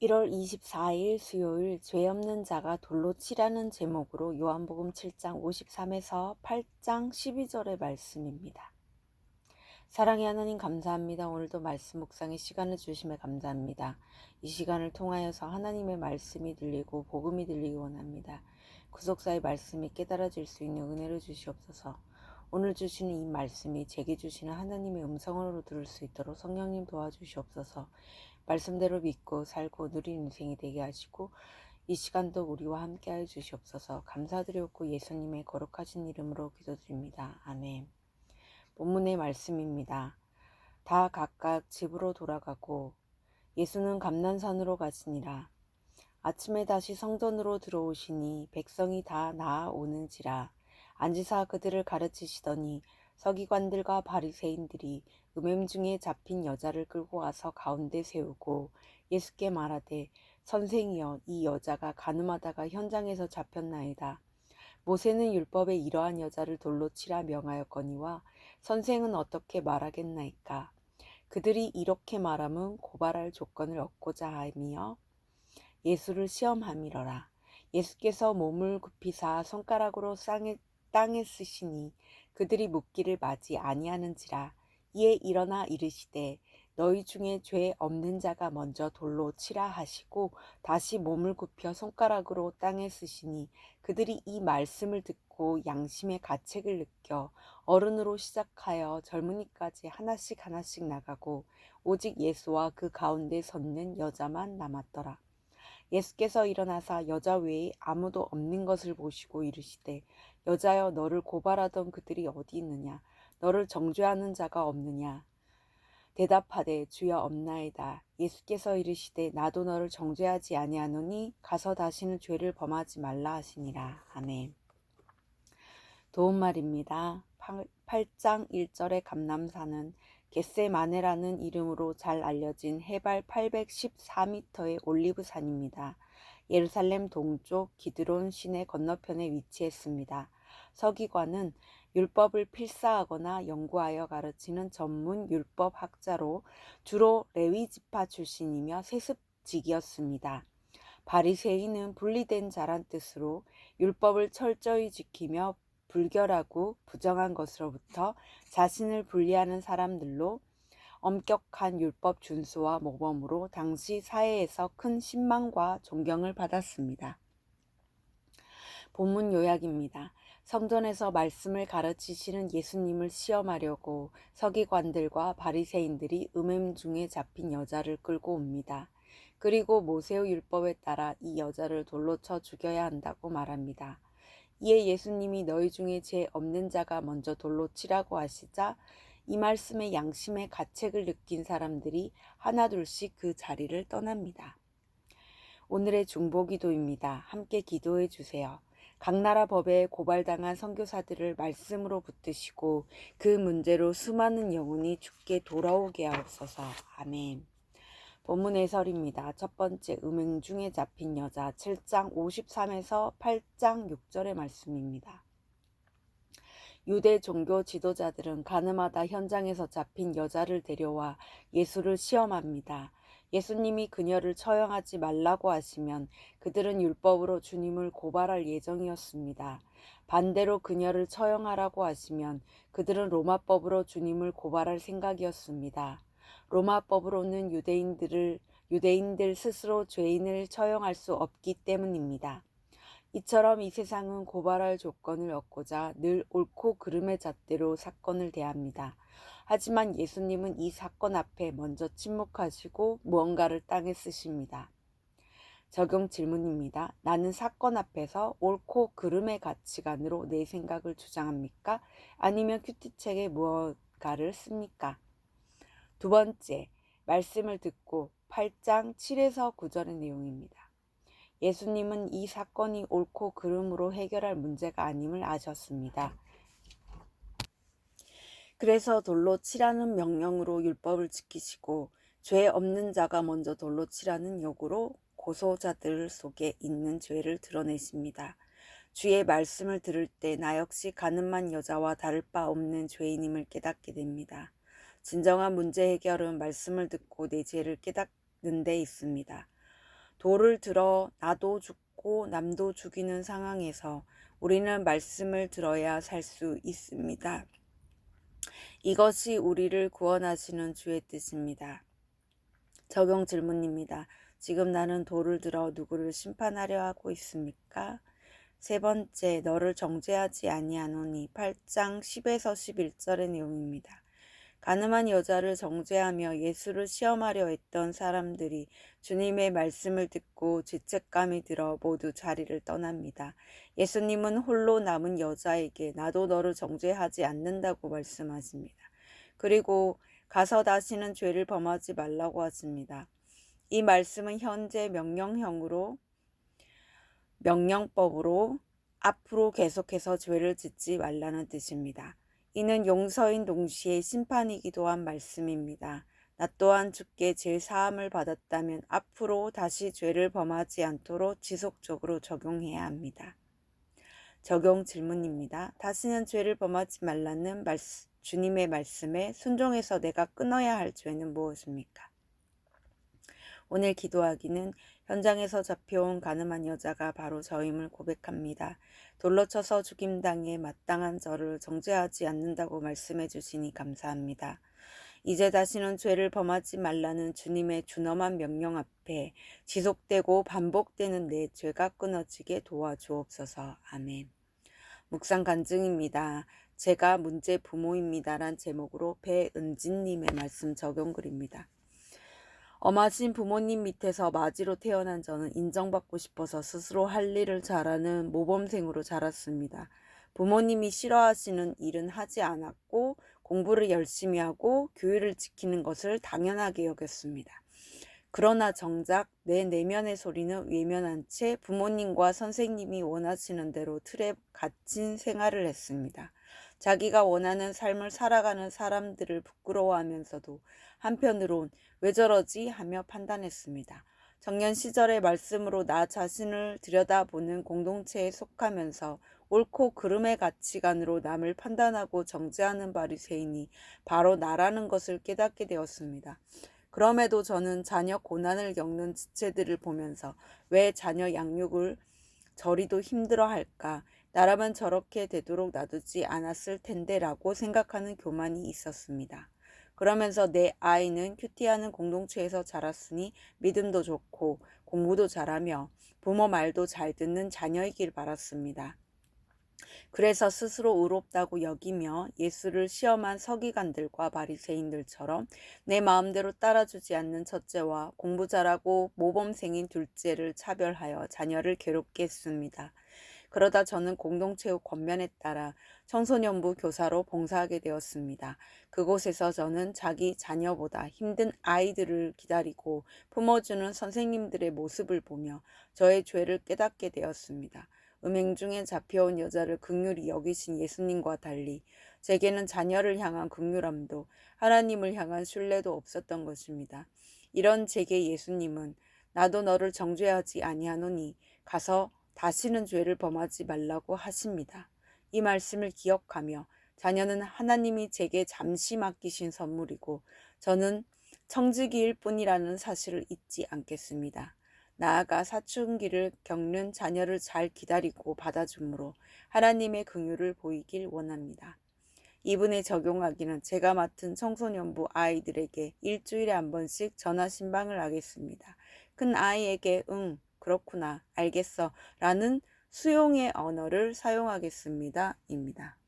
1월 24일 수요일 죄 없는 자가 돌로 치라는 제목으로 요한복음 7장 53에서 8장 12절의 말씀입니다. 사랑의 하나님 감사합니다. 오늘도 말씀 묵상의 시간을 주심에 감사합니다. 이 시간을 통하여서 하나님의 말씀이 들리고 복음이 들리기 원합니다. 구속사의 말씀이 깨달아질 수 있는 은혜를 주시옵소서. 오늘 주시는 이 말씀이 제게 주시는 하나님의 음성으로 들을 수 있도록 성령님 도와주시옵소서. 말씀대로 믿고 살고 누린 인생이 되게 하시고 이 시간도 우리와 함께 하여 주시옵소서. 감사드렸고 예수님의 거룩하신 이름으로 기도드립니다. 아멘. 본문의 말씀입니다. 다 각각 집으로 돌아가고 예수는 감난산으로 가시니라. 아침에 다시 성전으로 들어오시니 백성이 다 나아오는지라. 앉으사 그들을 가르치시더니 서기관들과 바리새인들이 음행 중에 잡힌 여자를 끌고 와서 가운데 세우고 예수께 말하되 선생이여, 이 여자가 간음하다가 현장에서 잡혔나이다. 모세는 율법에 이러한 여자를 돌로 치라 명하였거니와 선생은 어떻게 말하겠나이까. 그들이 이렇게 말함은 고발할 조건을 얻고자 함이여 예수를 시험함이러라. 예수께서 몸을 굽히사 손가락으로 땅에 쓰시니 그들이 묻기를 마지 아니하는지라. 이에 일어나 이르시되 너희 중에 죄 없는 자가 먼저 돌로 치라 하시고 다시 몸을 굽혀 손가락으로 땅에 쓰시니 그들이 이 말씀을 듣고 양심의 가책을 느껴 어른으로 시작하여 젊은이까지 하나씩 하나씩 나가고 오직 예수와 그 가운데 섰는 여자만 남았더라. 예수께서 일어나사 여자 외에 아무도 없는 것을 보시고 이르시되 여자여, 너를 고발하던 그들이 어디 있느냐? 너를 정죄하는 자가 없느냐? 대답하되 주여, 없나이다. 예수께서 이르시되 나도 너를 정죄하지 아니하노니 가서 다시는 죄를 범하지 말라 하시니라. 아멘. 도움말입니다. 8장 1절의 감람산은 겟세마네라는 이름으로 잘 알려진 해발 814m의 올리브산입니다. 예루살렘 동쪽 기드론 시내 건너편에 위치했습니다. 서기관은 율법을 필사하거나 연구하여 가르치는 전문 율법학자로 주로 레위 지파 출신이며 세습직이었습니다. 바리새인은 분리된 자란 뜻으로 율법을 철저히 지키며 불결하고 부정한 것으로부터 자신을 분리하는 사람들로 엄격한 율법 준수와 모범으로 당시 사회에서 큰 신망과 존경을 받았습니다. 본문 요약입니다. 성전에서 말씀을 가르치시는 예수님을 시험하려고 서기관들과 바리새인들이 음행 중에 잡힌 여자를 끌고 옵니다. 그리고 모세의 율법에 따라 이 여자를 돌로 쳐 죽여야 한다고 말합니다. 이에 예수님이 너희 중에 죄 없는 자가 먼저 돌로 치라고 하시자 이 말씀에 양심의 가책을 느낀 사람들이 하나둘씩 그 자리를 떠납니다. 오늘의 중보기도입니다. 함께 기도해 주세요. 각 나라 법에 고발당한 선교사들을 말씀으로 붙드시고 그 문제로 수많은 영혼이 주께 돌아오게 하옵소서. 아멘. 본문 해설입니다. 첫 번째, 음행 중에 잡힌 여자 7장 53에서 8장 6절의 말씀입니다. 유대 종교 지도자들은 가늠하다 현장에서 잡힌 여자를 데려와 예수를 시험합니다. 예수님이 그녀를 처형하지 말라고 하시면 그들은 율법으로 주님을 고발할 예정이었습니다. 반대로 그녀를 처형하라고 하시면 그들은 로마법으로 주님을 고발할 생각이었습니다. 로마법으로는 유대인들 스스로 죄인을 처형할 수 없기 때문입니다. 이처럼 이 세상은 고발할 조건을 얻고자 늘 옳고 그름의 잣대로 사건을 대합니다. 하지만 예수님은 이 사건 앞에 먼저 침묵하시고 무언가를 땅에 쓰십니다. 적용 질문입니다. 나는 사건 앞에서 옳고 그름의 가치관으로 내 생각을 주장합니까? 아니면 큐티책에 무언가를 씁니까? 두 번째, 말씀을 듣고 8장 7에서 9절의 내용입니다. 예수님은 이 사건이 옳고 그름으로 해결할 문제가 아님을 아셨습니다. 그래서 돌로 치라는 명령으로 율법을 지키시고 죄 없는 자가 먼저 돌로 치라는 요구로 고소자들 속에 있는 죄를 드러내십니다. 주의 말씀을 들을 때 나 역시 가늠한 여자와 다를 바 없는 죄인임을 깨닫게 됩니다. 진정한 문제 해결은 말씀을 듣고 내 죄를 깨닫는 데 있습니다. 돌을 들어 나도 죽고 남도 죽이는 상황에서 우리는 말씀을 들어야 살 수 있습니다. 이것이 우리를 구원하시는 주의 뜻입니다. 적용 질문입니다. 지금 나는 돌을 들어 누구를 심판하려 하고 있습니까? 세 번째, 너를 정죄하지 아니하노니 8장 10에서 11절의 내용입니다. 가늠한 여자를 정죄하며 예수를 시험하려 했던 사람들이 주님의 말씀을 듣고 죄책감이 들어 모두 자리를 떠납니다. 예수님은 홀로 남은 여자에게 나도 너를 정죄하지 않는다고 말씀하십니다. 그리고 가서 다시는 죄를 범하지 말라고 하십니다. 이 말씀은 현재 명령법으로 앞으로 계속해서 죄를 짓지 말라는 뜻입니다. 이는 용서인 동시에 심판이기도 한 말씀입니다. 나 또한 주께 죄 사함을 받았다면 앞으로 다시 죄를 범하지 않도록 지속적으로 적용해야 합니다. 적용 질문입니다. 다시는 죄를 범하지 말라는 주님의 말씀에 순종해서 내가 끊어야 할 죄는 무엇입니까? 오늘 기도하기는 현장에서 잡혀온 가늠한 여자가 바로 저임을 고백합니다. 돌로 쳐서 죽임당해 마땅한 저를 정죄하지 않는다고 말씀해 주시니 감사합니다. 이제 다시는 죄를 범하지 말라는 주님의 준엄한 명령 앞에 지속되고 반복되는 내 죄가 끊어지게 도와주옵소서. 아멘. 묵상 간증입니다. 제가 문제 부모입니다란 제목으로 배은진님의 말씀 적용글입니다. 엄하신 부모님 밑에서 마지로 태어난 저는 인정받고 싶어서 스스로 할 일을 잘하는 모범생으로 자랐습니다. 부모님이 싫어하시는 일은 하지 않았고 공부를 열심히 하고 교율을 지키는 것을 당연하게 여겼습니다. 그러나 정작 내 내면의 소리는 외면한 채 부모님과 선생님이 원하시는 대로 틀에 갇힌 생활을 했습니다. 자기가 원하는 삶을 살아가는 사람들을 부끄러워하면서도 한편으론 왜 저러지 하며 판단했습니다. 청년 시절의 말씀으로 나 자신을 들여다보는 공동체에 속하면서 옳고 그름의 가치관으로 남을 판단하고 정죄하는 바리새인이 바로 나라는 것을 깨닫게 되었습니다. 그럼에도 저는 자녀 고난을 겪는 지체들을 보면서 왜 자녀 양육을 저리도 힘들어할까? 나라면 저렇게 되도록 놔두지 않았을 텐데 라고 생각하는 교만이 있었습니다. 그러면서 내 아이는 큐티하는 공동체에서 자랐으니 믿음도 좋고 공부도 잘하며 부모 말도 잘 듣는 자녀이길 바랐습니다. 그래서 스스로 의롭다고 여기며 예수를 시험한 서기관들과 바리새인들처럼 내 마음대로 따라주지 않는 첫째와 공부 잘하고 모범생인 둘째를 차별하여 자녀를 괴롭게 했습니다. 그러다 저는 공동체의 권면에 따라 청소년부 교사로 봉사하게 되었습니다. 그곳에서 저는 자기 자녀보다 힘든 아이들을 기다리고 품어주는 선생님들의 모습을 보며 저의 죄를 깨닫게 되었습니다. 음행 중에 잡혀온 여자를 긍휼히 여기신 예수님과 달리 제게는 자녀를 향한 긍휼함도 하나님을 향한 신뢰도 없었던 것입니다. 이런 제게 예수님은 나도 너를 정죄하지 아니하노니 가서 다시는 죄를 범하지 말라고 하십니다. 이 말씀을 기억하며 자녀는 하나님이 제게 잠시 맡기신 선물이고 저는 청지기일 뿐이라는 사실을 잊지 않겠습니다. 나아가 사춘기를 겪는 자녀를 잘 기다리고 받아줌으로 하나님의 긍휼을 보이길 원합니다. 이분에 적용하기는 제가 맡은 청소년부 아이들에게 일주일에 한 번씩 전화 신방을 하겠습니다. 큰 아이에게 응, 그렇구나, 알겠어 라는 수용의 언어를 사용하겠습니다. 입니다.